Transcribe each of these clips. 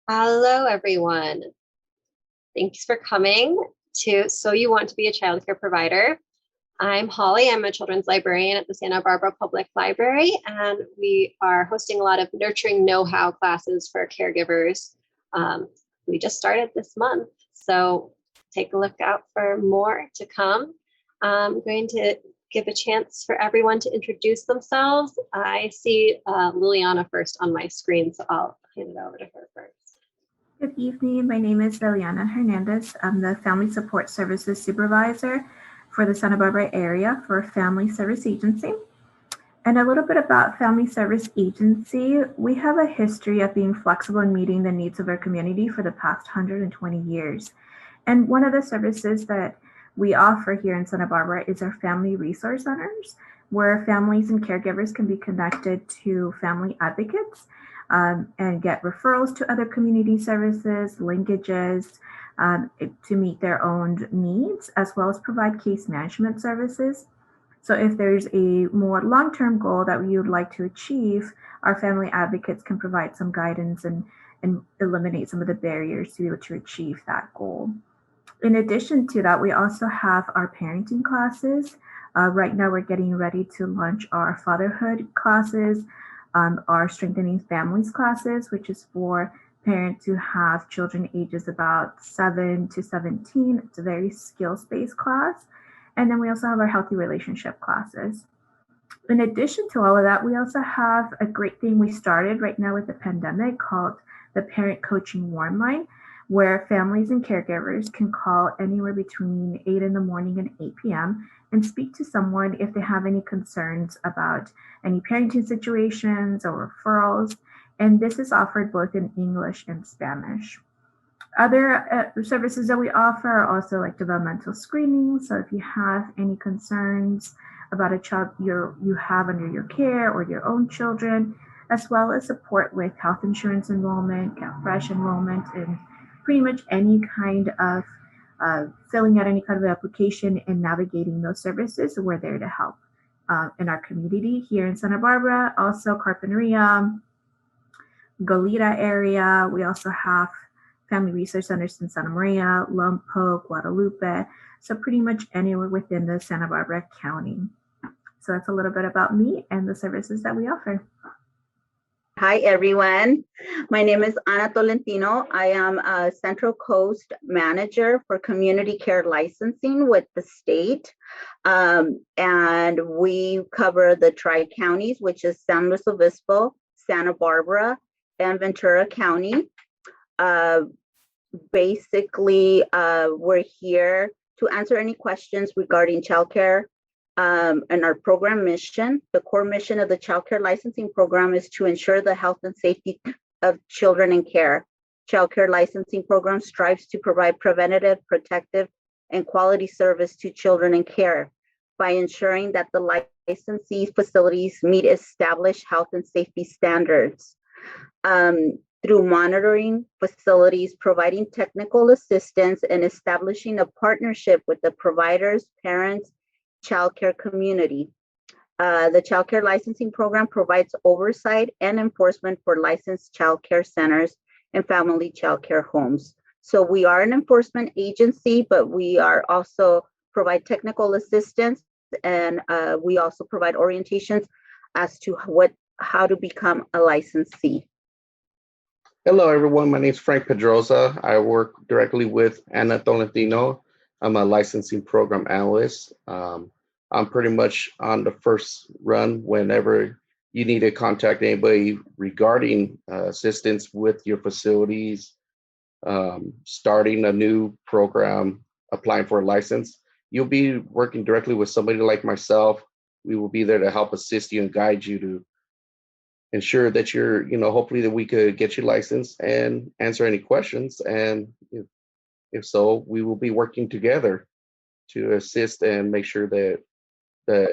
Hello, everyone. Thanks for coming to So You Want to Be a Childcare Provider. I'm Holly. I'm a children's librarian at the Santa Barbara Public Library, and we are hosting a lot of nurturing know-how classes for caregivers. We just started this month, so take a look out for more to come. I'm going to give a chance for everyone to introduce themselves. I see Liliana first on my screen, so I'll hand it over to her first. Good evening. My name is Liliana Hernandez. I'm the Family Support Services Supervisor for the Santa Barbara area for Family Service Agency. And a little bit about Family Service Agency. We have a history of being flexible in meeting the needs of our community for the past 120 years. And one of the services that we offer here in Santa Barbara is our Family Resource Centers, where families and caregivers can be connected to family advocates and get referrals to other community services, linkages to meet their own needs, as well as provide case management services. So if there's a more long-term goal that we would like to achieve, our family advocates can provide some guidance and eliminate some of the barriers to be able to achieve that goal. In addition to that, we also have our parenting classes. Right now, we're getting ready to launch our fatherhood classes, our Strengthening Families classes, which is for parents who have children ages about 7 to 17. It's a very skills-based class. And then we also have our healthy relationship classes. In addition to all of that, we also have a great thing we started right now with the pandemic called the Parent Coaching Warm Line, where families and caregivers can call anywhere between 8 in the morning and 8 p.m. and speak to someone if they have any concerns about any parenting situations or referrals. And this is offered both in English and Spanish. Other services that we offer are also like developmental screenings. So if you have any concerns about a child you have under your care or your own children, as well as support with health insurance enrollment, CapFresh enrollment, and pretty much any kind of filling out any kind of application and navigating those services, we're there to help in our community here in Santa Barbara, also Carpinteria, Goleta area. We also have Family Resource Centers in Santa Maria, Lompoc, Guadalupe, so pretty much anywhere within the Santa Barbara County. So that's a little bit about me and the services that we offer. Hi, everyone. My name is Ana Tolentino. I am a Central Coast Manager for Community Care Licensing with the state. And we cover the Tri-Counties, which is San Luis Obispo, Santa Barbara, and Ventura County. Basically, we're here to answer any questions regarding childcare. And our program mission, the core mission of the Childcare Licensing Program is to ensure the health and safety of children in care. Childcare Licensing Program strives to provide preventative, protective, and quality service to children in care by ensuring that the licensee facilities meet established health and safety standards. Through monitoring facilities, providing technical assistance, and establishing a partnership with the providers, parents, childcare community. The Childcare Licensing Program provides oversight and enforcement for licensed childcare centers and family childcare homes. So we are an enforcement agency, but we are also provide technical assistance, and we also provide orientations as to how to become a licensee. Hello, everyone. My name is Frank Pedroza. I work directly with Ana Tolentino. I'm a licensing program analyst. I'm pretty much on the first run whenever you need to contact anybody regarding assistance with your facilities, starting a new program, applying for a license. You'll be working directly with somebody like myself. We will be there to help assist you and guide you to ensure that you're, hopefully that we could get you licensed and answer any questions. And if so, we will be working together to assist and make sure that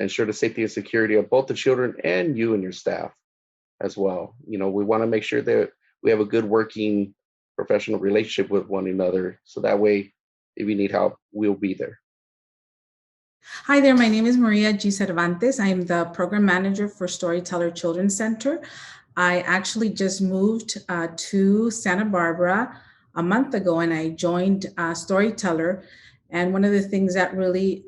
ensure the safety and security of both the children and you and your staff as well. We want to make sure that we have a good working professional relationship with one another. So that way, if you need help, we'll be there. Hi there, my name is Gi Cervantes. I am the program manager for Storyteller Children's Center. I actually just moved to Santa Barbara a month ago, and I joined Storyteller. And one of the things that really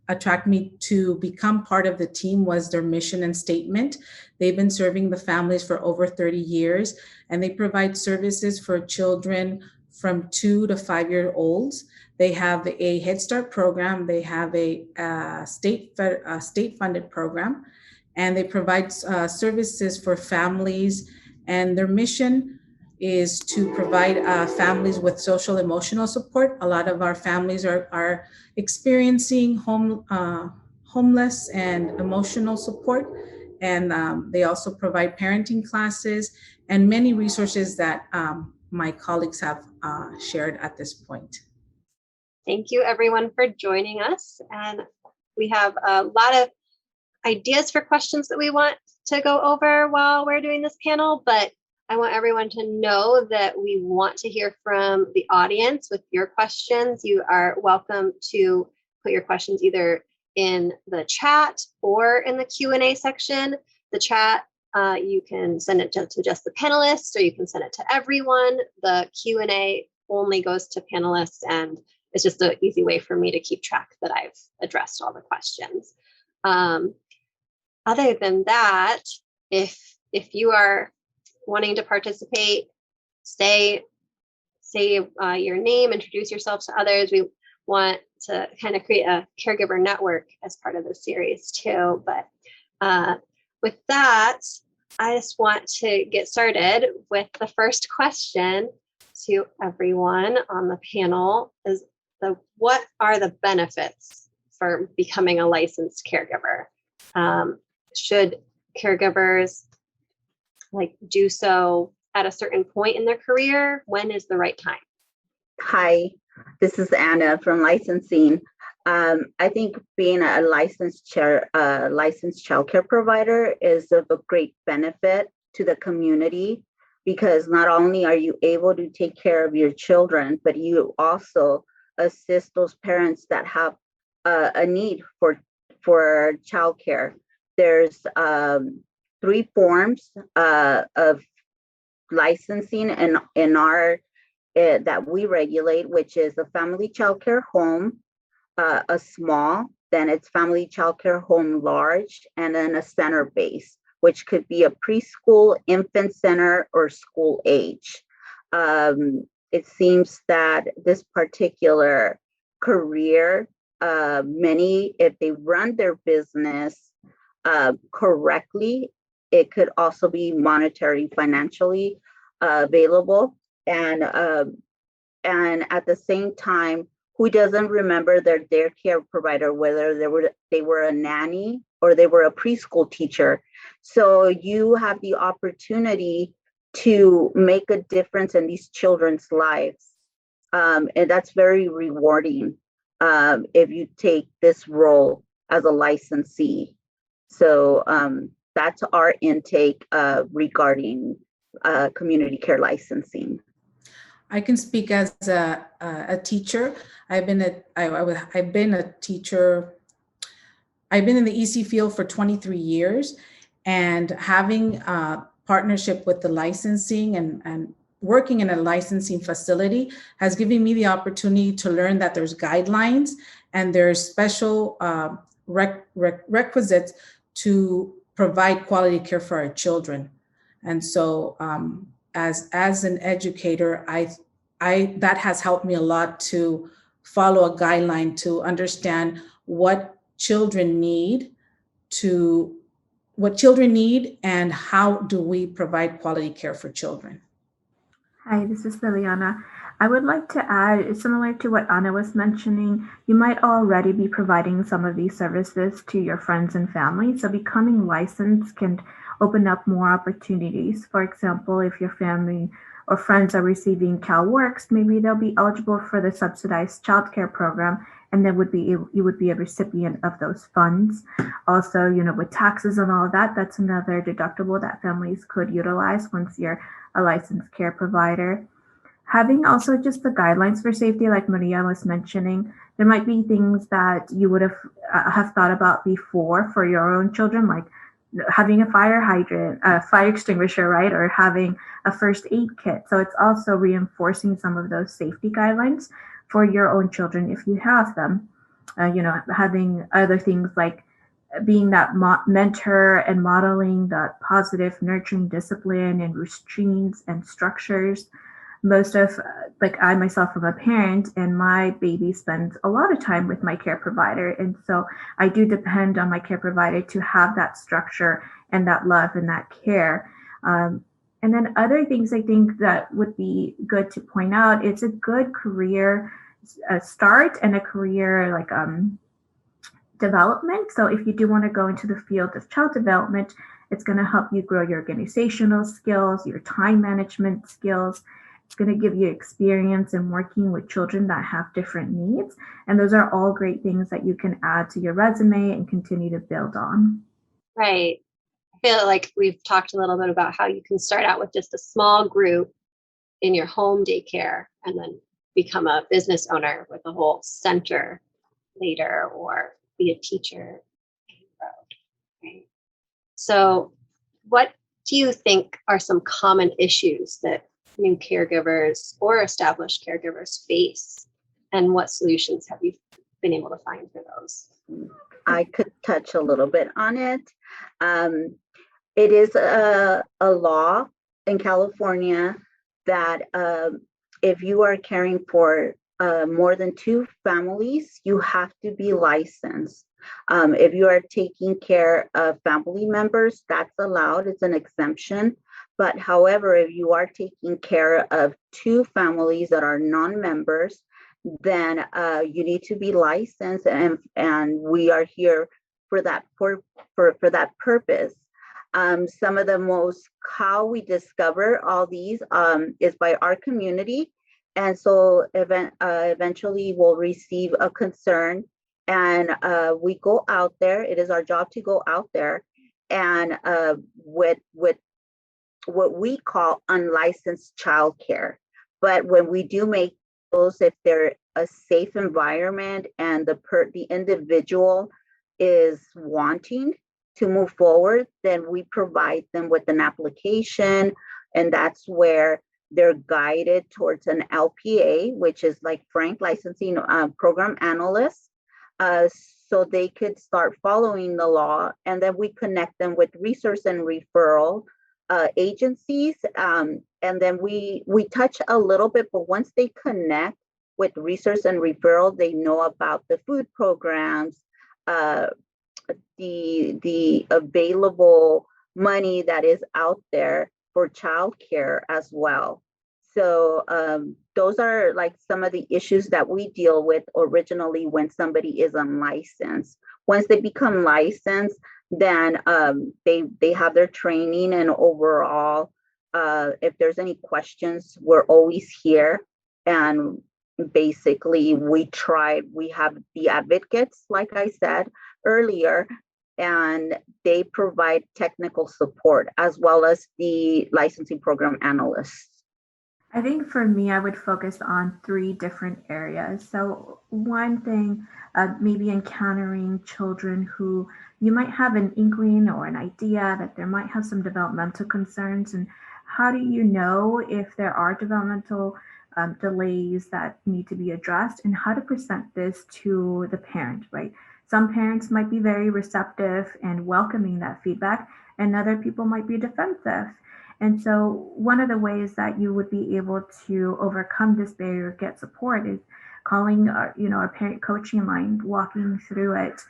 attract me to become part of the team was their mission and statement. They've been serving the families for over 30 years, and they provide services for children from 2 to 5 year olds. They have a Head Start program. They have a state funded program, and they provide services for families. And their mission is to provide families with social emotional support. A lot of our families are experiencing homeless and emotional support. And they also provide parenting classes and many resources that my colleagues have shared at this point. Thank you everyone for joining us. And we have a lot of ideas for questions that we want to go over while we're doing this panel, but I want everyone to know that we want to hear from the audience with your questions. You are welcome to put your questions either in the chat or in the Q&A section. The chat, you can send it to just the panelists, or you can send it to everyone. The Q&A only goes to panelists, and it's just an easy way for me to keep track that I've addressed all the questions. Other than that, if you are wanting to participate, say your name, introduce yourself to others. We want to kind of create a caregiver network as part of the series too. But with that, I just want to get started with the first question to everyone on the panel is what are the benefits for becoming a licensed caregiver? Should caregivers do so at a certain point in their career? When is the right time? Hi, this is Anna from licensing. I think being a licensed childcare provider is of a great benefit to the community, because not only are you able to take care of your children, but you also assist those parents that have a need for childcare. There's 3 forms of licensing in our that we regulate, which is a family childcare home, a small, then it's family childcare home large, and then a center base, which could be a preschool, infant center, or school age. It seems that this particular career, many, if they run their business correctly, it could also be monetary, financially available. And at the same time, who doesn't remember their daycare provider, whether they were a nanny or they were a preschool teacher? So you have the opportunity to make a difference in these children's lives. And that's very rewarding if you take this role as a licensee. So that's our intake regarding community care licensing. I can speak as a teacher. I've been a teacher. I've been in the EC field for 23 years, and having a partnership with the licensing and working in a licensing facility has given me the opportunity to learn that there's guidelines and there's special requisites to provide quality care for our children. And so as an educator, I that has helped me a lot to follow a guideline to understand what children need and how do we provide quality care for children. Hi, this is Liliana. I would like to add, similar to what Anna was mentioning, you might already be providing some of these services to your friends and family. So becoming licensed can open up more opportunities. For example, if your family or friends are receiving CalWorks, maybe they'll be eligible for the subsidized childcare program, and then you would be a recipient of those funds. Also, with taxes and all of that, that's another deductible that families could utilize once you're a licensed care provider. Having also just the guidelines for safety, like Maria was mentioning, there might be things that you would have thought about before for your own children, like having a fire hydrant, a fire extinguisher, right? Or having a first aid kit. So it's also reinforcing some of those safety guidelines for your own children if you have them. Having other things like being that mentor and modeling that positive nurturing discipline and routines and structures. Most of, like I myself am a parent, and my baby spends a lot of time with my care provider. And so I do depend on my care provider to have that structure and that love and that care. And then other things I think that would be good to point out, it's a good career start and a career like development. So if you do want to go into the field of child development, it's going to help you grow your organizational skills, your time management skills. It's going to give you experience in working with children that have different needs. And those are all great things that you can add to your resume and continue to build on. Right. I feel like we've talked a little bit about how you can start out with just a small group in your home daycare and then become a business owner with a whole center later, or be a teacher. Right. So what do you think are some common issues that new caregivers or established caregivers face, and what solutions have you been able to find for those? I could touch a little bit on it. It is a law in California that if you are caring for more than 2 families, you have to be licensed. If you are taking care of family members, that's allowed. It's an exemption. But however, if you are taking care of 2 families that are non-members, then you need to be licensed, and we are here for that for that purpose. Some of the most how we discover all these is by our community, and so eventually we'll receive a concern, and we go out there. It is our job to go out there and with what we call unlicensed childcare. But when we do make those, if they're a safe environment and the individual is wanting to move forward, then we provide them with an application, and that's where they're guided towards an LPA, which is like Frank Licensing Program Analyst, so they could start following the law, and then we connect them with resource and referral agencies, and then we touch a little bit, but once they connect with resource and referral, they know about the food programs, the available money that is out there for childcare as well. So those are like some of the issues that we deal with originally when somebody is unlicensed. Once they become licensed, then they have their training, and overall, if there's any questions, we're always here. And basically we have the advocates, like I said earlier, and they provide technical support as well as the licensing program analysts. I think for me, I would focus on 3 different areas. So one thing, maybe encountering children who you might have an inkling or an idea that there might have some developmental concerns, and how do you know if there are developmental delays that need to be addressed, and how to present this to the parent, right? Some parents might be very receptive and welcoming that feedback, and other people might be defensive. And so one of the ways that you would be able to overcome this barrier, get support, is calling our parent coaching line, walking through it,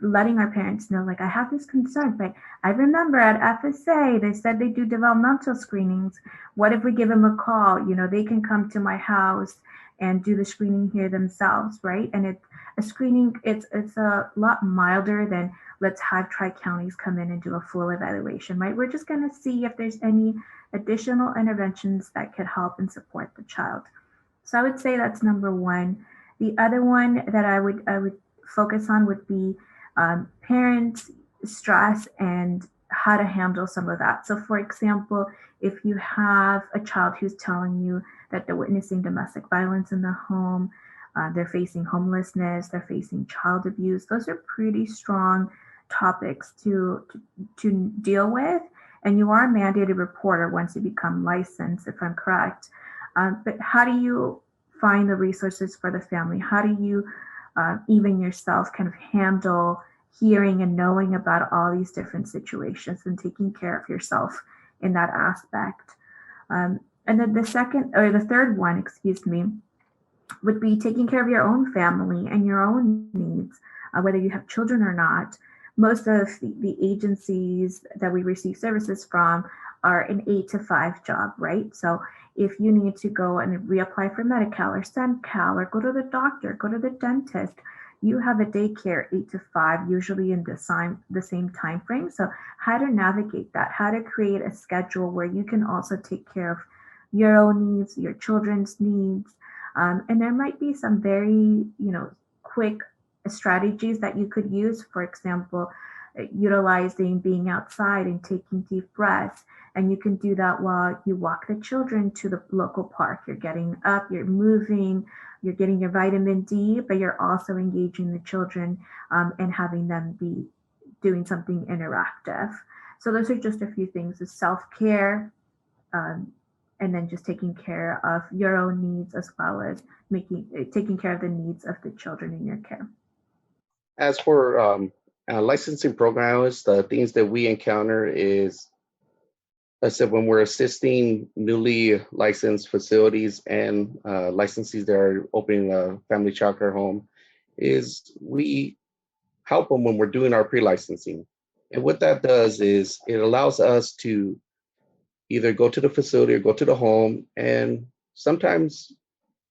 letting our parents know, like, I have this concern, but I remember at FSA, they said they do developmental screenings. What if we give them a call? They can come to my house and do the screening here themselves, right? And a screening, it's a lot milder than let's have Tri-Counties come in and do a full evaluation, right? We're just going to see if there's any additional interventions that could help and support the child. So I would say that's number one. The other one that I would focus on would be parents' stress and how to handle some of that. So for example, if you have a child who's telling you that they're witnessing domestic violence in the home, they're facing homelessness, they're facing child abuse, those are pretty strong topics to deal with, and you are a mandated reporter once you become licensed, if I'm correct. But how do you find the resources for the family? How do you even yourself kind of handle hearing and knowing about all these different situations and taking care of yourself in that aspect? And then the third one, excuse me, would be taking care of your own family and your own needs, whether you have children or not. Most of the agencies that we receive services from are an 8 to 5 job, right? So if you need to go and reapply for Medi-Cal or SendCal or go to the doctor, go to the dentist, you have a daycare 8 to 5, usually in the same time frame. So how to navigate that, how to create a schedule where you can also take care of your own needs, your children's needs. And there might be some very, quick strategies that you could use. For example, utilizing being outside and taking deep breaths. And you can do that while you walk the children to the local park. You're getting up, you're moving, you're getting your vitamin D, but you're also engaging the children and having them be doing something interactive. So those are just a few things: is self-care, and then just taking care of your own needs, as well as taking care of the needs of the children in your care. As for licensing programs, the things that we encounter is, I said, when we're assisting newly licensed facilities and licensees that are opening a family childcare home, is we help them when we're doing our pre-licensing. And what that does is it allows us to either go to the facility or go to the home. And sometimes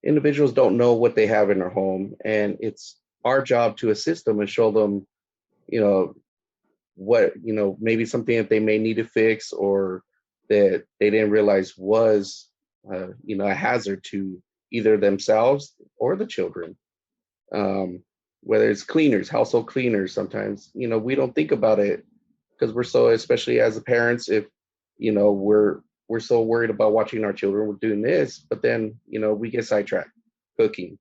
individuals don't know what they have in their home. And it's our job to assist them and show them, what, maybe something that they may need to fix or that they didn't realize was, a hazard to either themselves or the children. Whether it's cleaners, household cleaners, sometimes, we don't think about it because we're so, especially as parents, if, we're so worried about watching our children, we're doing this, but then, we get sidetracked cooking,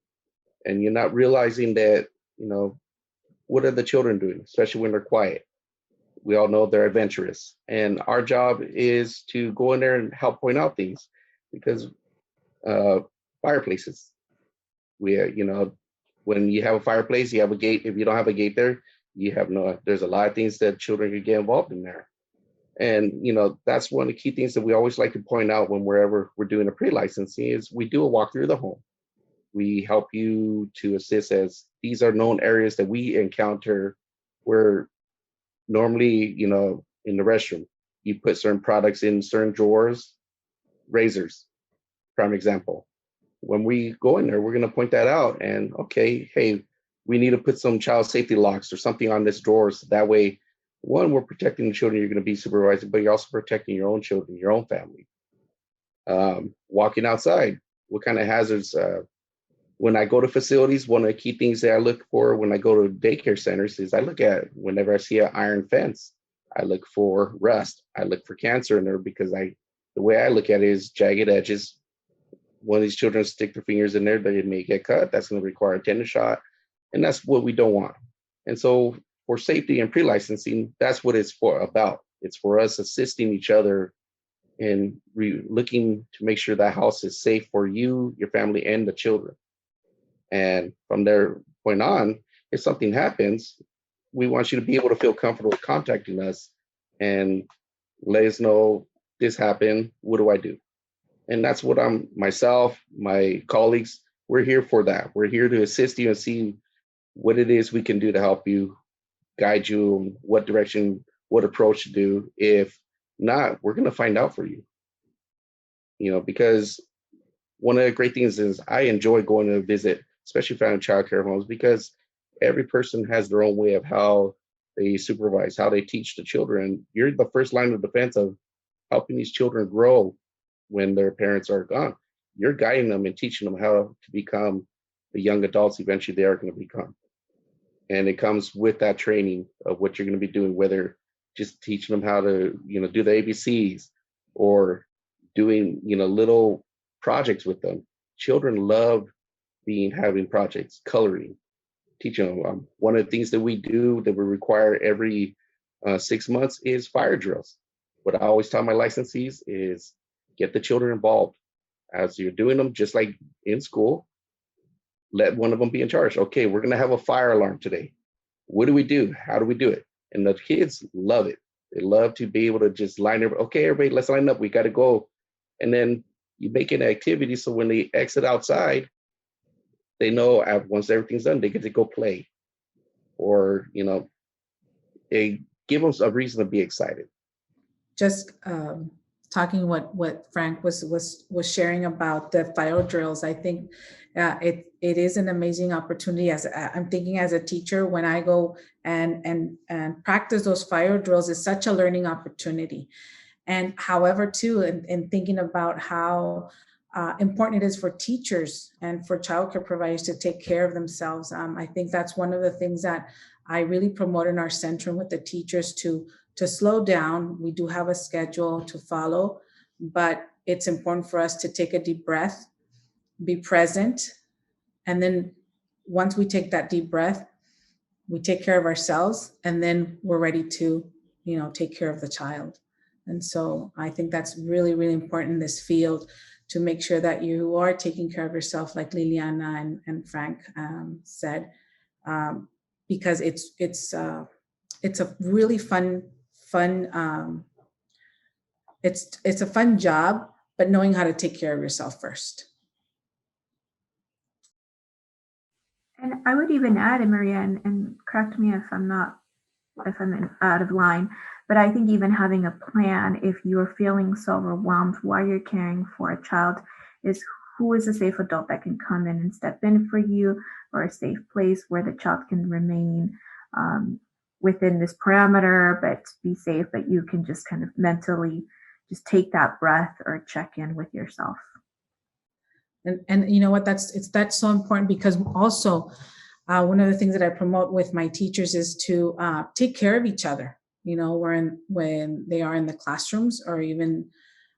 and you're not realizing that, what are the children doing, especially when they're quiet? We all know they're adventurous, and our job is to go in there and help point out things, because fireplaces, when you have a fireplace, you have a gate. If you don't have a gate there, there's a lot of things that children could get involved in there. And, that's one of the key things that we always like to point out wherever we're doing a pre-licensing is we do a walk through the home. We help you to assist, as these are known areas that we encounter where normally, in the restroom, you put certain products in certain drawers, razors, prime example. When we go in there, we're going to point that out and, okay, hey, we need to put some child safety locks or something on this drawer. So that way, one, we're protecting the children you're going to be supervising, but you're also protecting your own children, your own family. Walking outside, what kind of hazards? When I go to facilities, one of the key things that I look for when I go to daycare centers is I look at, whenever I see an iron fence, I look for rust. I look for cancer in there, because the way I look at it is jagged edges. One of these children stick their fingers in there, they may get cut. That's going to require a tetanus shot, and that's what we don't want. And so for safety and pre-licensing, that's what it's about. It's for us assisting each other in looking to make sure that house is safe for you, your family, and the children. And from their point on, if something happens, we want you to be able to feel comfortable contacting us and let us know this happened. What do I do? And that's what myself, my colleagues, we're here for that. We're here to assist you and see what it is we can do to help you, guide you on what direction, what approach to do. If not, we're going to find out for you. Because one of the great things is I enjoy going to visit, especially family child care homes, because every person has their own way of how they supervise, how they teach the children. You're the first line of defense of helping these children grow when their parents are gone. You're guiding them and teaching them how to become the young adults eventually they are going to become. And it comes with that training of what you're going to be doing, whether just teaching them how to, do the ABCs or doing, little projects with them. Children love having projects, coloring, teaching them. One of the things that we do that we require every 6 months is fire drills. What I always tell my licensees is get the children involved as you're doing them, just like in school. Let one of them be in charge. Okay, we're going to have a fire alarm today. What do we do? How do we do it? And the kids love it. They love to be able to just line up. Okay, everybody, let's line up. We got to go. And then you make an activity so when they exit outside, they know once everything's done, they get to go play. Or, they give them a reason to be excited. Just talking what Frank was sharing about the fire drills, I think it is an amazing opportunity. As I'm thinking as a teacher, when I go and practice those fire drills, is such a learning opportunity. And however, too, in thinking about how important it is for teachers and for childcare providers to take care of themselves, I think that's one of the things that I really promote in our center with the teachers to slow down. We do have a schedule to follow, but it's important for us to take a deep breath, be present, and then once we take that deep breath, we take care of ourselves, and then we're ready to, take care of the child. And so I think that's really, really important in this field, to make sure that you are taking care of yourself, like Liliana and Frank said, because it's a really fun. It's a fun job, but knowing how to take care of yourself first. And I would even add, and Maria, and correct me if I'm out of line, but I think even having a plan, if you're feeling so overwhelmed while you're caring for a child, is who is a safe adult that can come in and step in for you, or a safe place where the child can remain within this parameter, but be safe, but you can just kind of mentally just take that breath or check in with yourself. And you know what, that's so important, because also one of the things that I promote with my teachers is to take care of each other, when they are in the classrooms, or even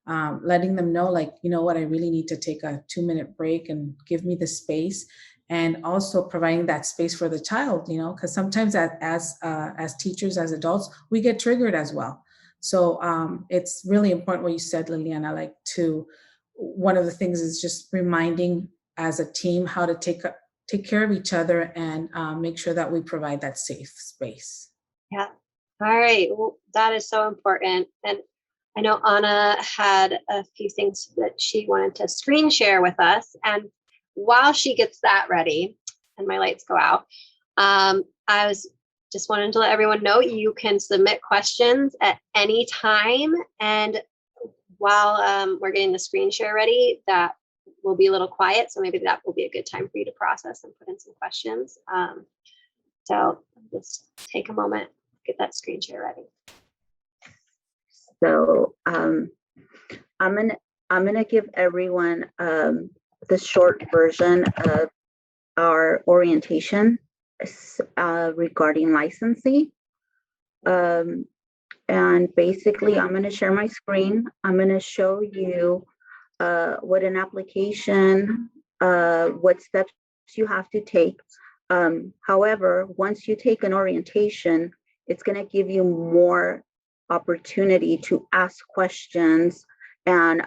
letting them know, like, what, I really need to take a 2-minute break and give me the space. And also providing that space for the child, because sometimes as teachers, as adults, we get triggered as well. So it's really important what you said, Liliana, one of the things is just reminding as a team how to take care of each other and make sure that we provide that safe space. Yeah. All right. Well, that is so important. And I know Anna had a few things that she wanted to screen share with us. And while she gets that ready and my lights go out, I was just wanting to let everyone know you can submit questions at any time. And while we're getting the screen share ready, that will be a little quiet. So maybe that will be a good time for you to process and put in some questions. So just take a moment, get that screen share ready. So I'm gonna give everyone the short version of our orientation regarding licensing. And basically, I'm going to share my screen. I'm going to show you what an application, what steps you have to take. However, once you take an orientation, it's going to give you more opportunity to ask questions, and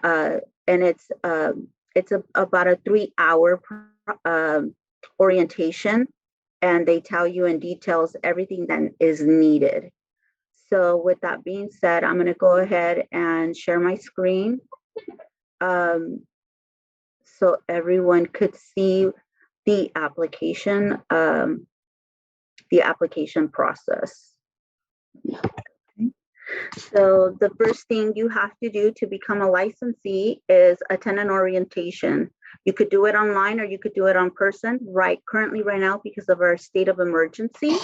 it's about a 3-hour orientation, and they tell you in details everything that is needed. So with that being said, I'm going to go ahead and share my screen so everyone could see the application process. Okay. So the first thing you have to do to become a licensee is attend an orientation. You could do it online or you could do it in person. Currently right now, because of our state of emergency,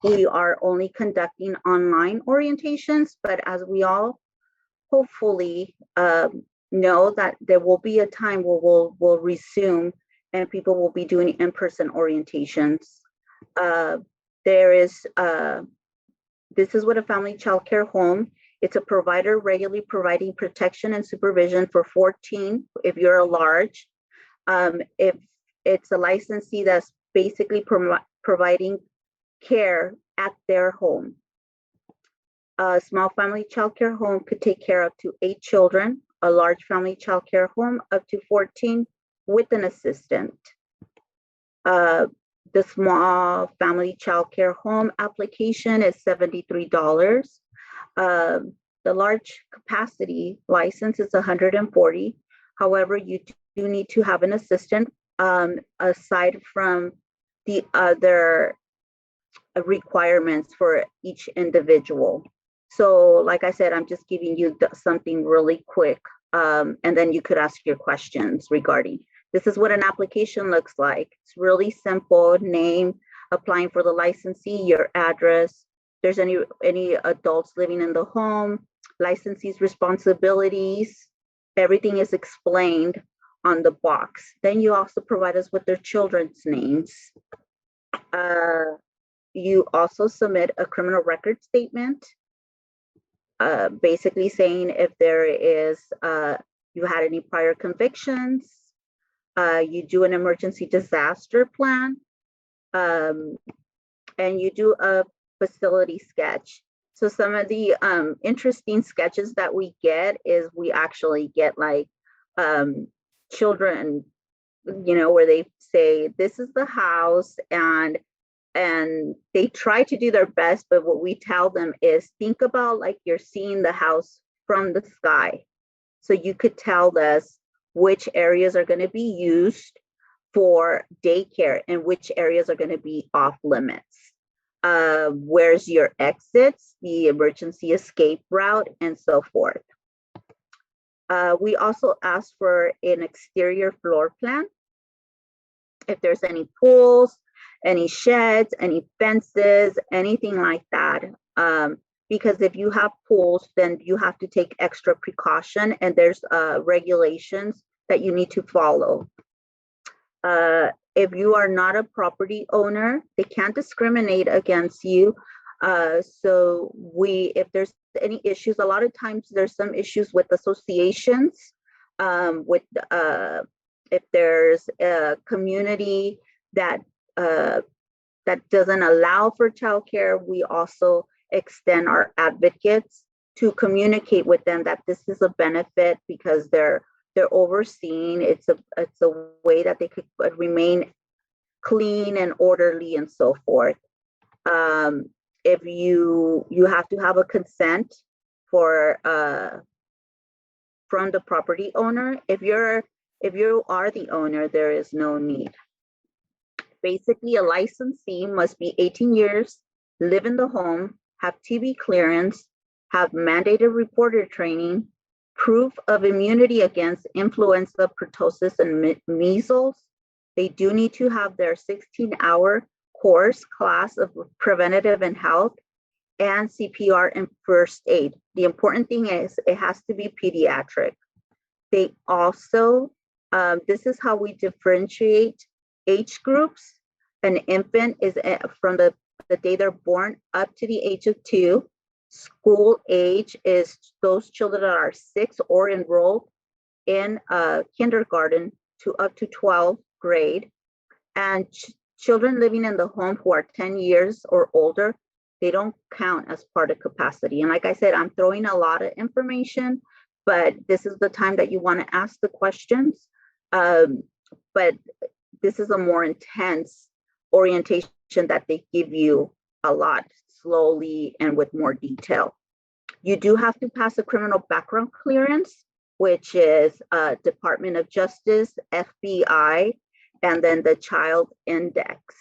we are only conducting online orientations, but as we all hopefully know that there will be a time where we'll resume and people will be doing in-person orientations. This is what a family child care home. It's a provider regularly providing protection and supervision for 14 if you're a large. If it's a licensee that's basically providing care at their home. A small family childcare home could take care of up to 8 children, a large family childcare home up to 14 with an assistant. The small family childcare home application is $73. The large capacity license is $140. However, you do need to have an assistant aside from the other requirements for each individual. So like I said, I'm just giving you something really quick, and then you could ask your questions regarding. This is what an application looks like. It's really simple: name, applying for the licensee, your address, if there's any adults living in the home, licensee's responsibilities, everything is explained on the box. Then you also provide us with their children's names. You also submit a criminal record statement, basically saying if there is, you had any prior convictions. You do an emergency disaster plan, and you do a facility sketch. So some of the interesting sketches that we get is we actually get like children, where they say, this is the house, and they try to do their best, but what we tell them is think about like you're seeing the house from the sky. So you could tell us which areas are going to be used for daycare and which areas are going to be off limits. Where's your exits, the emergency escape route, and so forth. We also ask for an exterior floor plan. If there's any pools, any sheds, any fences, anything like that. Because if you have pools, then you have to take extra precaution, and there's regulations that you need to follow. If you are not a property owner, they can't discriminate against you. So if there's any issues, a lot of times there's some issues with associations, if there's a community that doesn't allow for childcare, we also extend our advocates to communicate with them that this is a benefit because they're overseen. It's a way that they could remain clean and orderly and so forth. If you have to have a consent for from the property owner. If you are the owner, there is no need. Basically, a licensee must be 18 years, live in the home, have TB clearance, have mandated reporter training, proof of immunity against influenza, pertussis, and measles. They do need to have their 16-hour course class of preventative and health and CPR and first aid. The important thing is it has to be pediatric. They also, this is how we differentiate age groups. An infant is from the day they're born up to the age of 2. School age is those children that are 6 or enrolled in kindergarten to up to 12th grade. And children living in the home who are 10 years or older, they don't count as part of capacity. And like I said, I'm throwing a lot of information, but this is the time that you want to ask the questions. But this is a more intense orientation that they give you a lot slowly and with more detail. You do have to pass a criminal background clearance, which is Department of Justice, FBI, and then the child index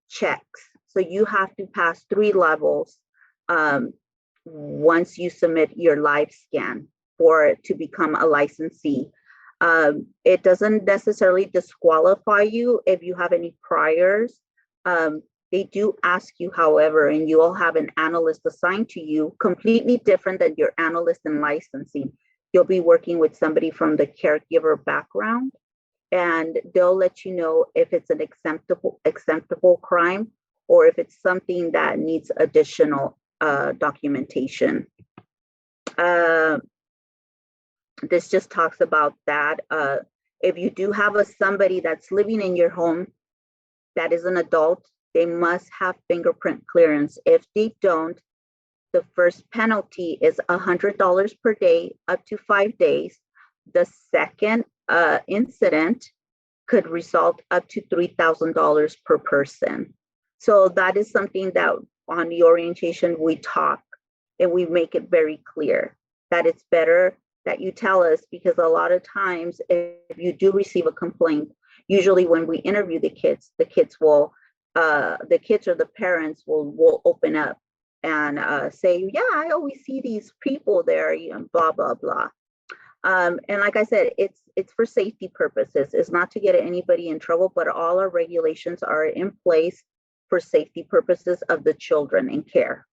checks. So you have to pass 3 levels once you submit your live scan to become a licensee. It doesn't necessarily disqualify you if you have any priors. They do ask you, however, and you will have an analyst assigned to you, completely different than your analyst in licensing. You'll be working with somebody from the caregiver background, and they'll let you know if it's an acceptable crime or if it's something that needs additional documentation. This just talks about that. If you do have somebody that's living in your home, that is an adult, they must have fingerprint clearance. If they don't, the first penalty is $100 per day, up to 5 days. The second incident could result up to $3,000 per person. So that is something that on the orientation we talk and we make it very clear that it's better that you tell us, because a lot of times if you do receive a complaint, usually when we interview the kids will, the kids or the parents will open up and say, yeah, I always see these people there, you know, blah, blah, blah. And like I said, it's for safety purposes. It's not to get anybody in trouble, but all our regulations are in place for safety purposes of the children in care.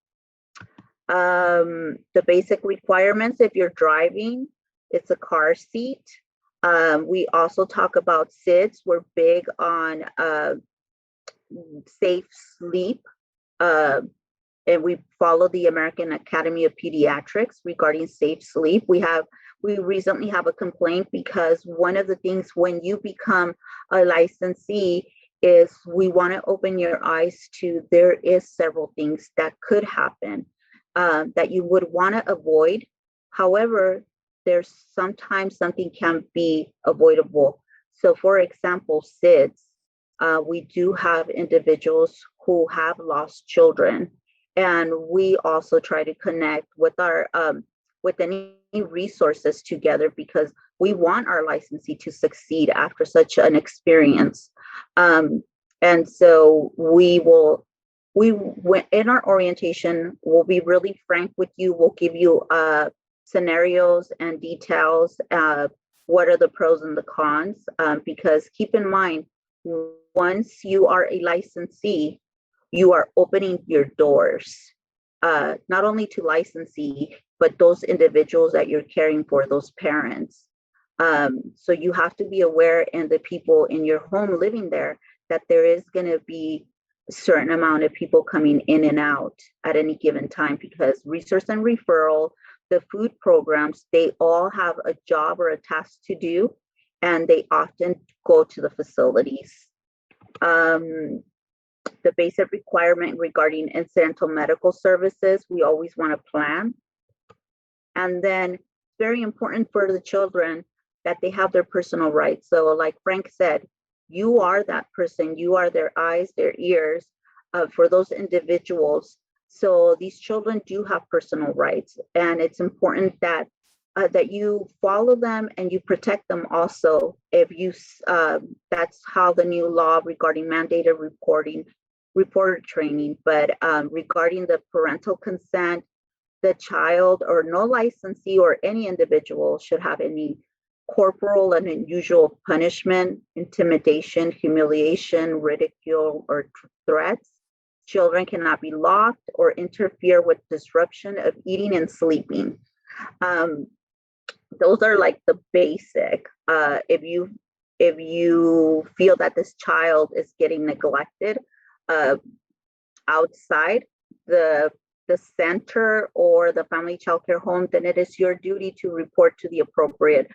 The basic requirements, if you're driving, it's a car seat. We also talk about SIDS. We're big on safe sleep. And we follow the American Academy of Pediatrics regarding safe sleep. We recently have a complaint because one of the things when you become a licensee is we want to open your eyes to there is several things that could happen that you would want to avoid. However, there's sometimes something can be avoidable. So for example, SIDS, we do have individuals who have lost children. And we also try to connect with our with any resources together because we want our licensee to succeed after such an experience. And so in our orientation, we'll be really frank with you. We'll give you scenarios and details. What are the pros and the cons? Because keep in mind, once you are a licensee, you are opening your doors, not only to licensee, but those individuals that you're caring for, those parents. So you have to be aware, and the people in your home living there, that there is going to be a certain amount of people coming in and out at any given time, because resource and referral, the food programs, they all have a job or a task to do, and they often go to the facilities. The basic requirement regarding incidental medical services, we always want to plan. And then very important for the children that they have their personal rights. So like Frank said, you are that person, you are their eyes, their ears for those individuals. So these children do have personal rights, and it's important that that you follow them and you protect them also. If you, that's how the new law regarding mandated reporter training, but regarding the parental consent, the child or no licensee or any individual should have any corporal and unusual punishment, intimidation, humiliation, ridicule, or threats. Children cannot be locked or interfere with disruption of eating and sleeping. Those are like the basic. If you feel that this child is getting neglected outside the center or the family child care home, then it is your duty to report to the appropriate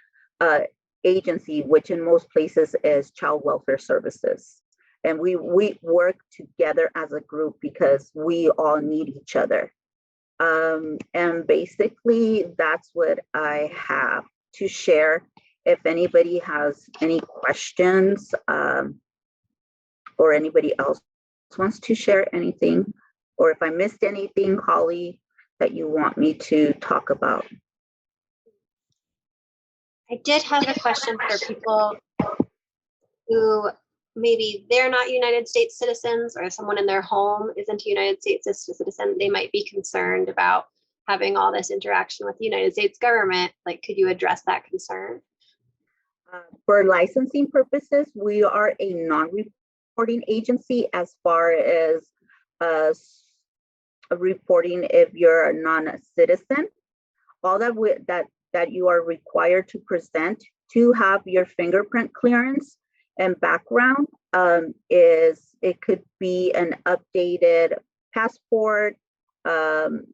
agency, which in most places is Child Welfare Services. And we work together as a group because we all need each other. And basically, that's what I have to share. If anybody has any questions or anybody else wants to share anything, or if I missed anything, Holly, that you want me to talk about. I did have a question for people who maybe they're not United States citizens, or someone in their home isn't a United States citizen. They might be concerned about having all this interaction with the United States government. Like, could you address that concern? For licensing purposes, we are a non-reporting agency as far as reporting if you're a non-citizen. All that you are required to present to have your fingerprint clearance and background is, it could be an updated passport.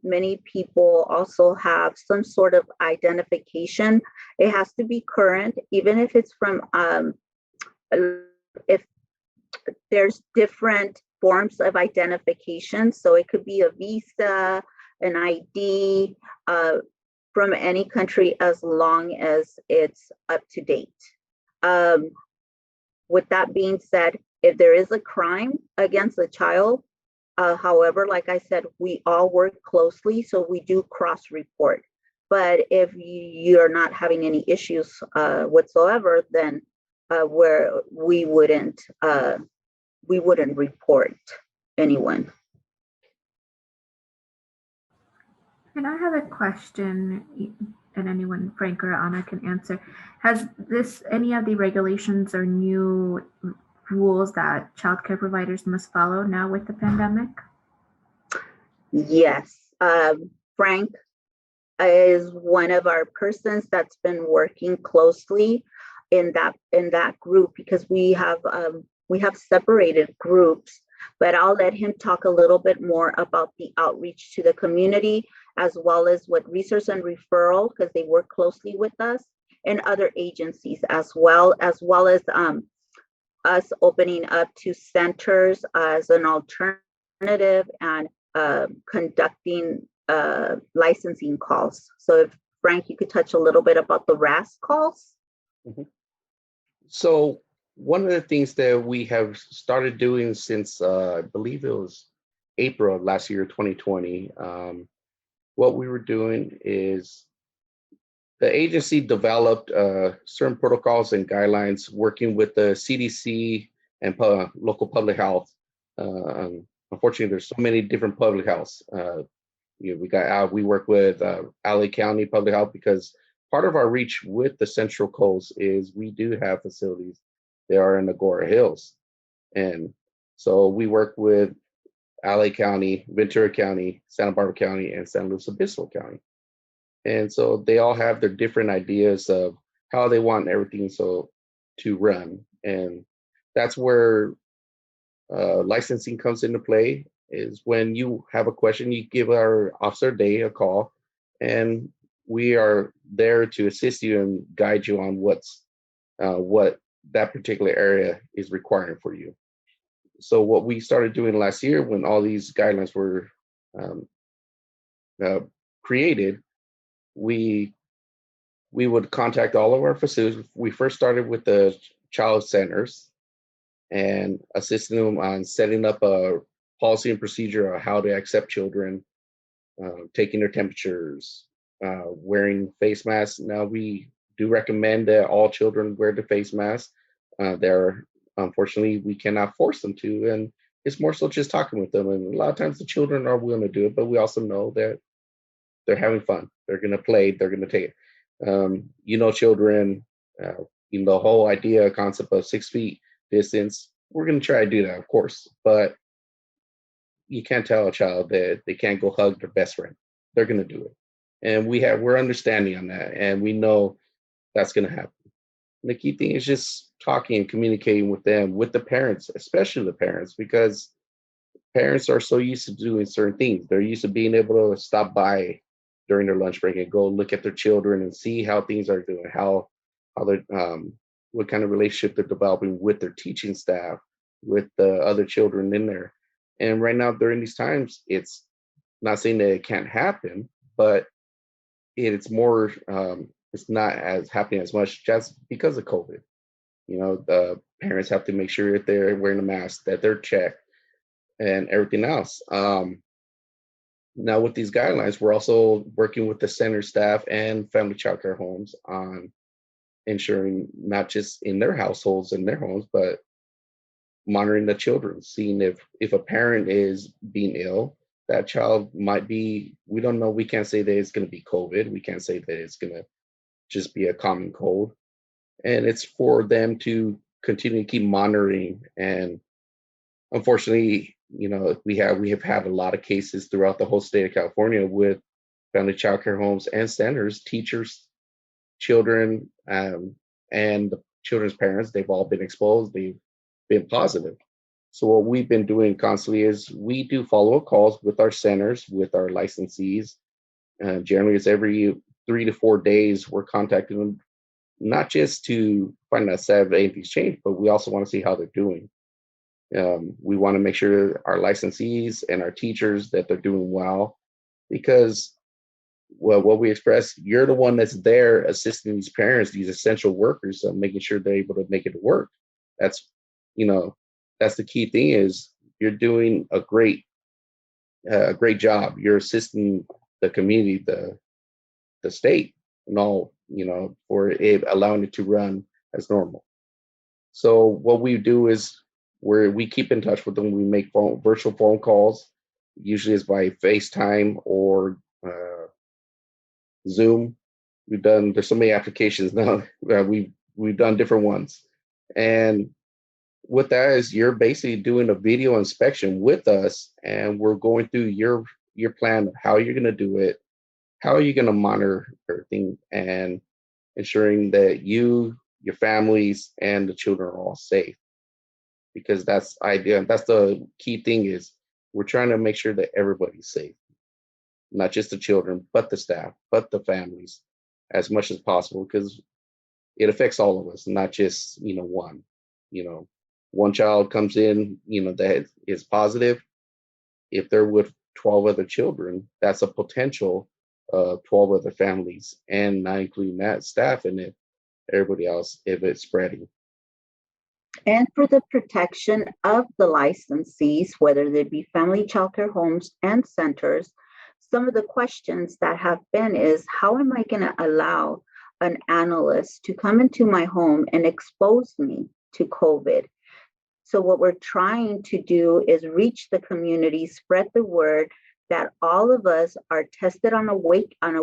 Many people also have some sort of identification. It has to be current, even if it's from there's different forms of identification. So it could be a visa, an ID from any country, as long as it's up to date. With that being said, if there is a crime against a child, however, like I said, we all work closely, so we do cross-report. But if you're not having any issues whatsoever, then we wouldn't report anyone. And I have a question, and anyone, Frank or Anna, can answer. Has any of the regulations or new rules that childcare providers must follow now with the pandemic? Yes. Frank is one of our persons that's been working closely in that group, because we have separated groups, but I'll let him talk a little bit more about the outreach to the community, as well as with resource and referral, because they work closely with us, and other agencies as well as us opening up to centers as an alternative, and conducting licensing calls. So if Frank, you could touch a little bit about the RAS calls. Mm-hmm. So one of the things that we have started doing since I believe it was April of last year, 2020, what we were doing is the agency developed certain protocols and guidelines working with the CDC and local public health. Unfortunately, there's so many different public healths. We work with LA County Public Health, because part of our reach with the Central Coast is we do have facilities that are in Agora Hills. And so we work with LA County, Ventura County, Santa Barbara County, and San Luis Obispo County. And so they all have their different ideas of how they want everything to run. And that's where licensing comes into play, is when you have a question, you give our Officer Day a call, and we are there to assist you and guide you on what that particular area is requiring for you. So what we started doing last year, when all these guidelines were created, we would contact all of our facilities. We first started with the child centers and assisting them on setting up a policy and procedure of how to accept children, taking their temperatures, wearing face masks. Now, we do recommend that all children wear the face mask. Unfortunately, we cannot force them to, and it's more so just talking with them. And a lot of times the children are willing to do it, but we also know that they're having fun. They're going to play. They're going to take it. Children, the whole concept of 6 feet distance, we're going to try to do that, of course, but you can't tell a child that they can't go hug their best friend. They're going to do it. And we're understanding on that, and we know that's going to happen. And the key thing is just talking and communicating with them, with the parents, especially the parents, because parents are so used to doing certain things. They're used to being able to stop by during their lunch break and go look at their children and see how things are doing, how they're, what kind of relationship they're developing with their teaching staff, with the other children in there. And right now, during these times, it's not saying that it can't happen, but it's more, it's not as happening as much just because of COVID. The parents have to make sure that they're wearing a mask, that they're checked, and everything else. Now, with these guidelines, we're also working with the center staff and family childcare homes on ensuring not just in their households and their homes, but monitoring the children, seeing if a parent is being ill, that child might be, we don't know, we can't say that it's going to be COVID. We can't say that it's going to just be a common cold. And it's for them to continue to keep monitoring. And unfortunately, we have had a lot of cases throughout the whole state of California with family childcare homes and centers, teachers, children, and the children's parents. They've all been exposed. They've been positive. So what we've been doing constantly is we do follow-up calls with our centers, with our licensees. Generally, it's every 3 to 4 days we're contacting them, not just to find out if anything's changed, but we also want to see how they're doing. We want to make sure our licensees and our teachers that they're doing well, because well, what we express, you're the one that's there assisting these parents, these essential workers, making sure they're able to make it work. That's, you know, that's the key thing is you're doing a great job. You're assisting the community, the state, and all, for it allowing it to run as normal. So what we do is we keep in touch with them. We make virtual phone calls. Usually it's by FaceTime or Zoom. There's so many applications now. We've done different ones. And with that is you're basically doing a video inspection with us, and we're going through your plan of how you're going to do it, how are you going to monitor everything, and ensuring that you, your families, and the children are all safe. Because that's idea. That's the key thing is we're trying to make sure that everybody's safe, not just the children, but the staff, but the families, as much as possible, because it affects all of us, not just one. One child comes in, that is positive. If they're with 12 other children, that's a potential 12 other families, and not including that staff and it, everybody else, if it's spreading. And for the protection of the licensees, whether they be family childcare homes and centers, some of the questions that have been is, how am I going to allow an analyst to come into my home and expose me to COVID? So what we're trying to do is reach the community, spread the word that all of us are tested on a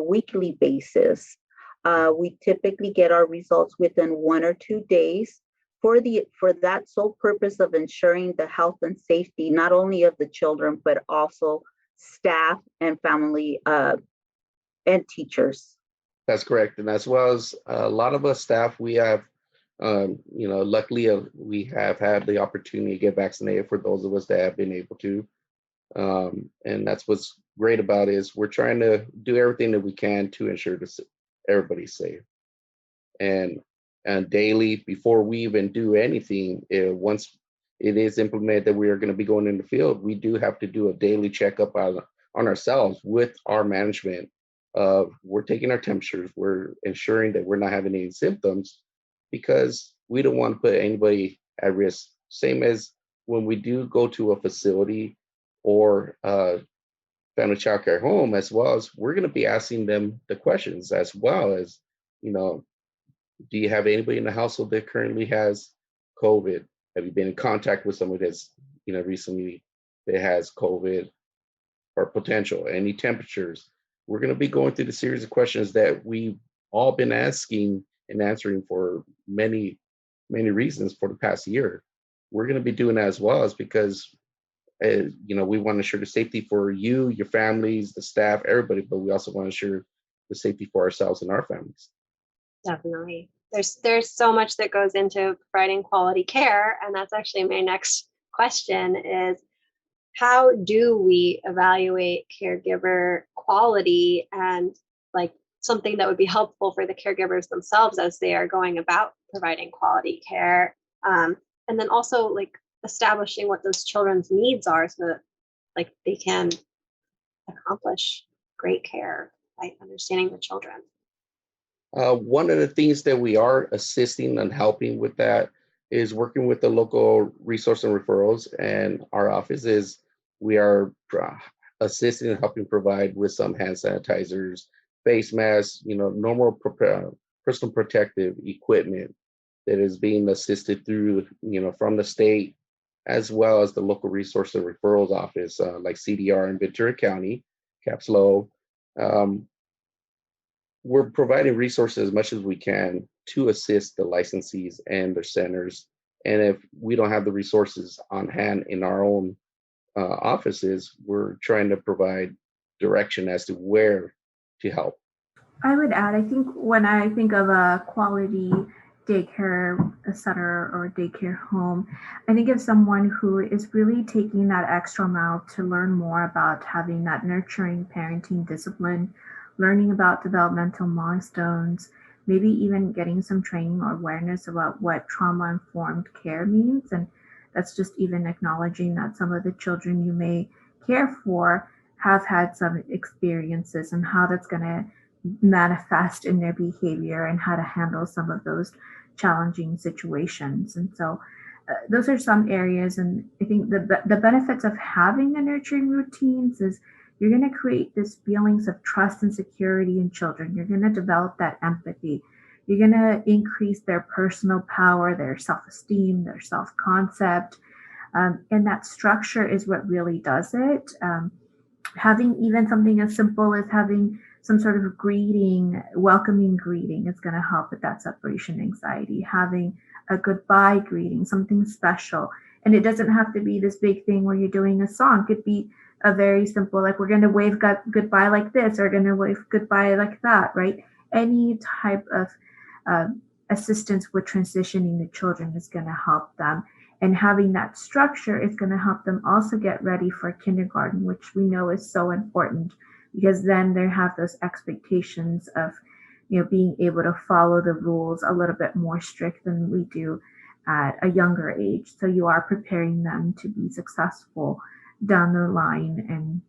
weekly basis. We typically get our results within 1 or 2 days for that sole purpose of ensuring the health and safety, not only of the children, but also staff and family and teachers. That's correct. And as well as a lot of us staff, we have, luckily we have had the opportunity to get vaccinated for those of us that have been able to. And that's what's great about it is we're trying to do everything that we can to ensure that everybody's safe. And daily, before we even do anything, once it is implemented that we are going to be going in the field, we do have to do a daily checkup on ourselves with our management. We're taking our temperatures, we're ensuring that we're not having any symptoms, because we don't want to put anybody at risk. Same as when we do go to a facility or family child care home, as well as we're going to be asking them the questions as well as, do you have anybody in the household that currently has COVID? Have you been in contact with somebody that's, recently that has COVID or potential? Any temperatures? We're going to be going through the series of questions that we've all been asking and answering for many, many reasons for the past year. We're going to be doing that as well, as because, we want to ensure the safety for you, your families, the staff, everybody, but we also want to ensure the safety for ourselves and our families. Definitely. There's so much that goes into providing quality care. And that's actually my next question is, how do we evaluate caregiver quality, and like something that would be helpful for the caregivers themselves as they are going about providing quality care? And then also like establishing what those children's needs are so that like they can accomplish great care by understanding the children. One of the things that we are assisting and helping with that is working with the local resource and referrals, and our office is we are assisting and helping provide with some hand sanitizers, face masks, normal personal protective equipment that is being assisted through, from the state, as well as the local resource and referrals office, like CDR in Ventura County, Caps Low. We're providing resources as much as we can to assist the licensees and their centers. And if we don't have the resources on hand in our own offices, we're trying to provide direction as to where to help. I would add, I think when I think of a quality daycare center or daycare home, I think of someone who is really taking that extra mile to learn more about having that nurturing parenting discipline, learning about developmental milestones, maybe even getting some training or awareness about what trauma-informed care means, and that's just even acknowledging that some of the children you may care for have had some experiences and how that's going to manifest in their behavior and how to handle some of those challenging situations. And so those are some areas. And I think the benefits of having the nurturing routines is you're going to create this feelings of trust and security in children. You're going to develop that empathy. You're going to increase their personal power, their self-esteem, their self-concept. And that structure is what really does it. Having even something as simple as having some sort of greeting, welcoming greeting, is going to help with that separation anxiety. Having a goodbye greeting, something special. And it doesn't have to be this big thing where you're doing a song. It could be a very simple, like we're going to wave goodbye like this, or going to wave goodbye like that, right? Any type of assistance with transitioning the children is going to help them. And having that structure is going to help them also get ready for kindergarten, which we know is so important, because then they have those expectations of, being able to follow the rules a little bit more strict than we do at a younger age. So you are preparing them to be successful down the line and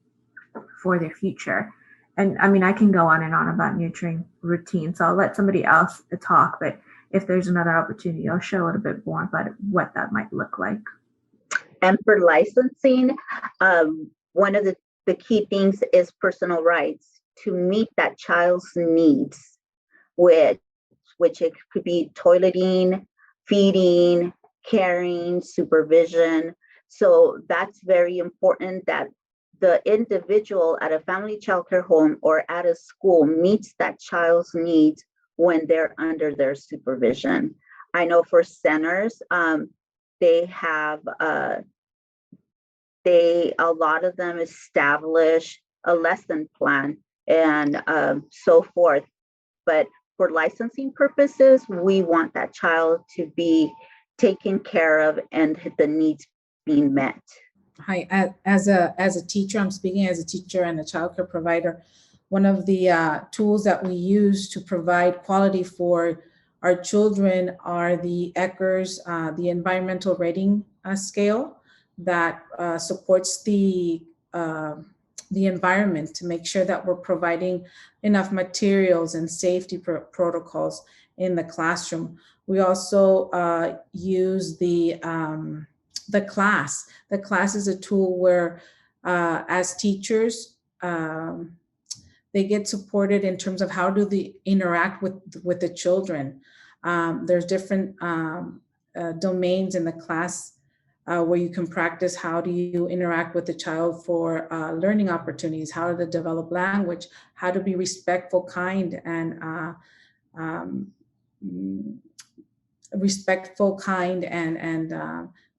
for their future. And I mean, I can go on and on about nurturing routine, so I'll let somebody else talk, but if there's another opportunity, I'll share a little bit more about what that might look like. And for licensing, one of the key things is personal rights to meet that child's needs, which it could be toileting, feeding, caring, supervision. So that's very important that the individual at a family childcare home or at a school meets that child's needs when they're under their supervision. I know for centers, they have, a lot of them establish a lesson plan and so forth. But for licensing purposes, we want that child to be taken care of and the needs being met. Hi, as a teacher, I'm speaking as a teacher and a childcare provider. One of the tools that we use to provide quality for our children are the ECHRS, the environmental rating scale that supports the environment to make sure that we're providing enough materials and safety protocols in the classroom. We also use the class. The class is a tool where as teachers, they get supported in terms of how do they interact with the children. There's different domains in the class where you can practice how do you interact with the child for learning opportunities, how to develop language, how to be respectful, kind, and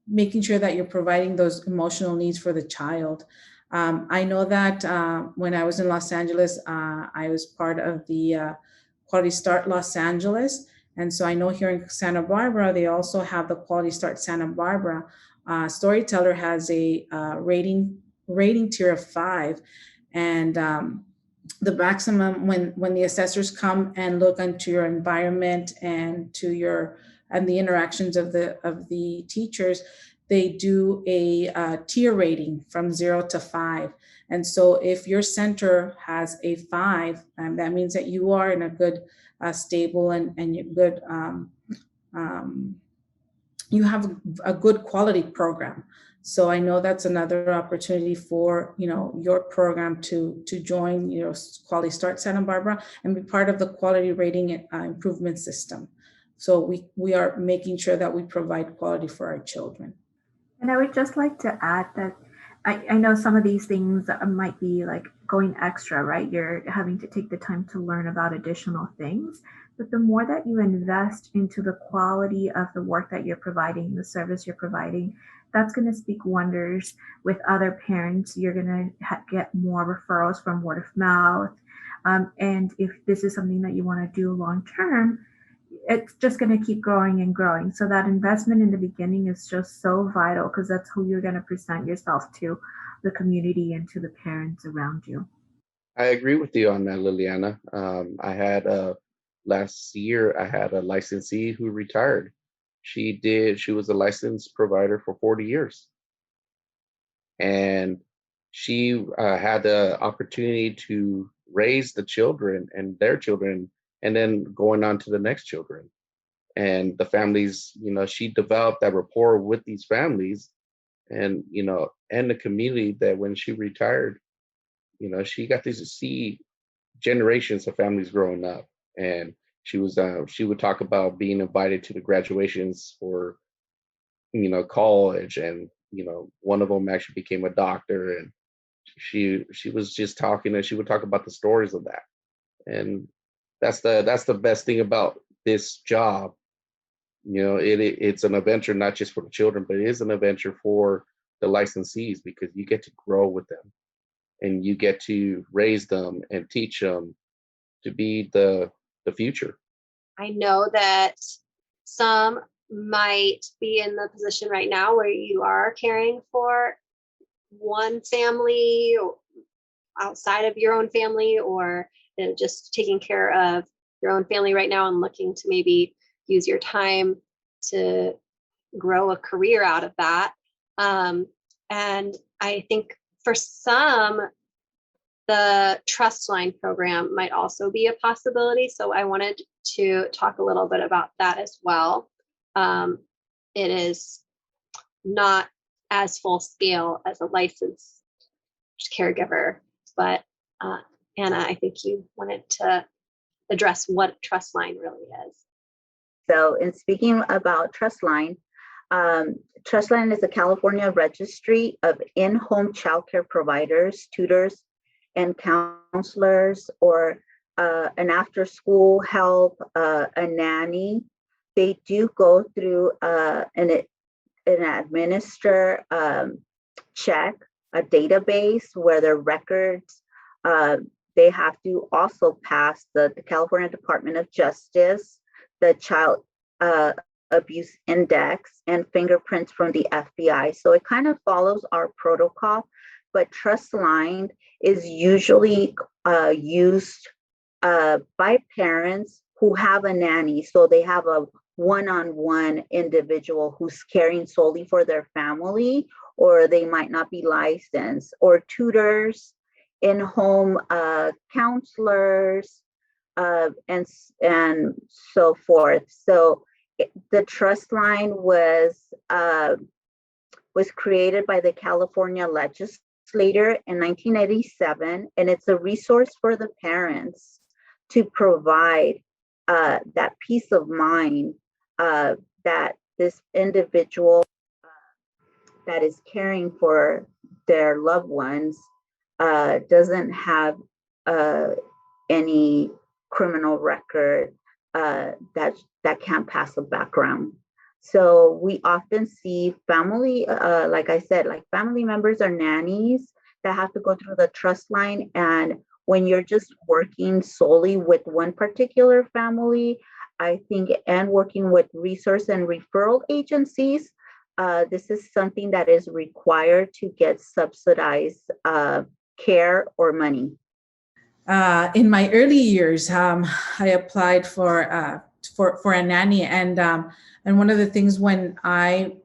making sure that you're providing those emotional needs for the child. I know that when I was in Los Angeles, I was part of the Quality Start Los Angeles. And so I know here in Santa Barbara, they also have the Quality Start Santa Barbara. Storyteller has a rating tier of 5. And the maximum, when the assessors come and look into your environment and the interactions of the teachers, they do a tier rating from 0 to 5. And so if your center has a 5, that means that you are in a good, stable and good, you have a good quality program. So I know that's another opportunity for your program to join Quality Start Santa Barbara and be part of the quality rating improvement system. So we are making sure that we provide quality for our children. And I would just like to add that I know some of these things might be like going extra, right? You're having to take the time to learn about additional things. But the more that you invest into the quality of the work that you're providing, the service you're providing, that's going to speak wonders with other parents. You're going to get more referrals from word of mouth. And if this is something that you want to do long term, it's just going to keep growing and growing. So that investment in the beginning is just so vital because that's who you're going to present yourself to, the community and to the parents around you. I agree with you on that, Liliana. I had last year, I had a licensee who retired She was a licensed provider for 40 years. And she had the opportunity to raise the children and their children, and then going on to the next children. And the families, she developed that rapport with these families and, and the community, that when she retired, she got to see generations of families growing up. And she would talk about being invited to the graduations for, college, and, one of them actually became a doctor, and she was just talking, and she would talk about the stories of that. And that's the best thing about this job. It's an adventure not just for the children, but it is an adventure for the licensees, because you get to grow with them and you get to raise them and teach them to be the future. I know that some might be in the position right now where you are caring for one family outside of your own family, or just taking care of your own family right now and looking to maybe use your time to grow a career out of that. And I think for some, the Trustline program might also be a possibility. So I wanted to talk a little bit about that as well. It is not as full scale as a licensed caregiver, but Anna, I think you wanted to address what Trustline really is. So in speaking about Trustline, Trustline is a California registry of in-home childcare providers, tutors, and counselors, or an after-school help, a nanny. They do go through an administer check, a database where their records, they have to also pass the California Department of Justice, the Child Abuse Index, and fingerprints from the FBI. So it kind of follows our protocol, but Trustline is usually used by parents who have a nanny. So they have a one-on-one individual who's caring solely for their family, or they might not be licensed, or tutors, in-home counselors, and so forth. So the Trustline was created by the California legislature in 1987, and it's a resource for the parents to provide that peace of mind that this individual that is caring for their loved ones doesn't have any criminal record that can't pass a background. So we often see family, like I said, like family members or nannies that have to go through the Trustline. And when you're just working solely with one particular family, I think, and working with resource and referral agencies, this is something that is required to get subsidized care or money. In my early years, I applied for a nanny, and one of the things when I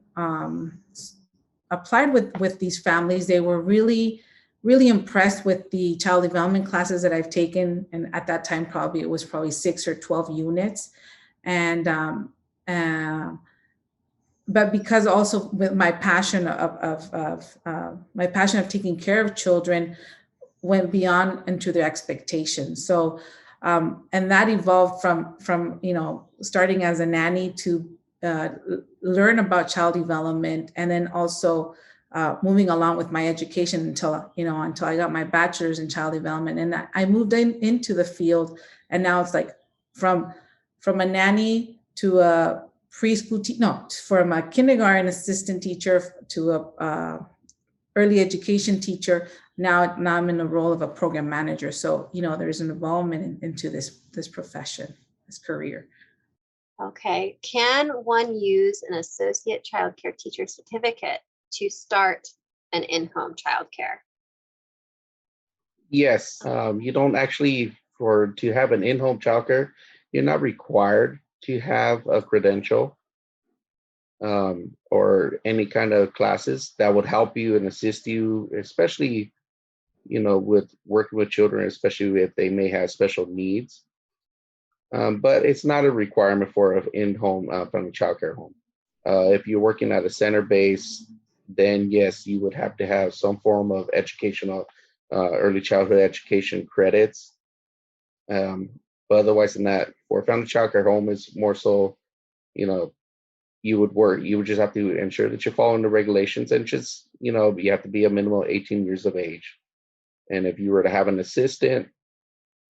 applied with these families, they were really impressed with the child development classes that I've taken, and at that time it was 6 or 12 units, and but because also with my passion of taking care of children went beyond into their expectations. So, and that evolved from starting as a nanny to learn about child development, and then also moving along with my education until I got my bachelor's in child development, and I moved into the field, and now it's like from a nanny to a preschool from a kindergarten assistant teacher to a early education teacher. Now I'm in the role of a program manager. So, there's an involvement into this profession, this career. Okay. Can one use an associate childcare teacher certificate to start an in-home childcare? Yes. You don't actually, to have an in-home childcare, you're not required to have a credential. or any kind of classes that would help you and assist you, especially, with working with children, especially if they may have special needs. But it's not a requirement for an in-home family childcare home. If you're working at a center base, then yes, you would have to have some form of educational, early childhood education credits. But otherwise than that, for a family childcare home, is more so, you would just have to ensure that you're following the regulations, and just, you have to be a minimum of 18 years of age. And if you were to have an assistant,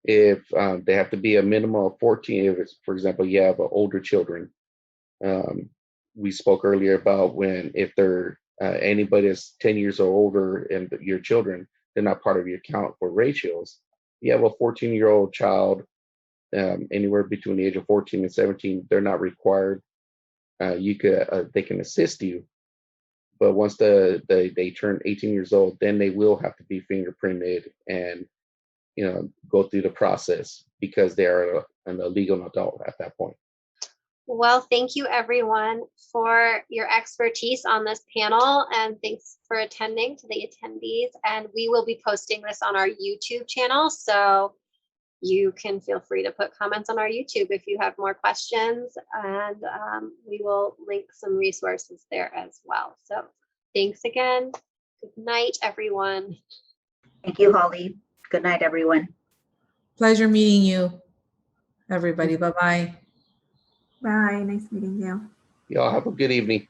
if they have to be a minimum of 14, if it's, for example, you have older children. We spoke earlier about if they're anybody that's 10 years or older and your children, they're not part of your count for ratios. You have a 14-year-old child, anywhere between the age of 14 and 17, they're not required. They can assist you, but once they turn 18 years old, then they will have to be fingerprinted and go through the process, because they are a legal adult at that point. Well, thank you everyone for your expertise on this panel, and thanks for attending to the attendees. And we will be posting this on our YouTube channel, so you can feel free to put comments on our YouTube if you have more questions, and we will link some resources there as well. So thanks again. Good night, everyone. Thank you, Holly. Good night, everyone. Pleasure meeting you, everybody. Bye-bye. Bye. Nice meeting you. Y'all have a good evening.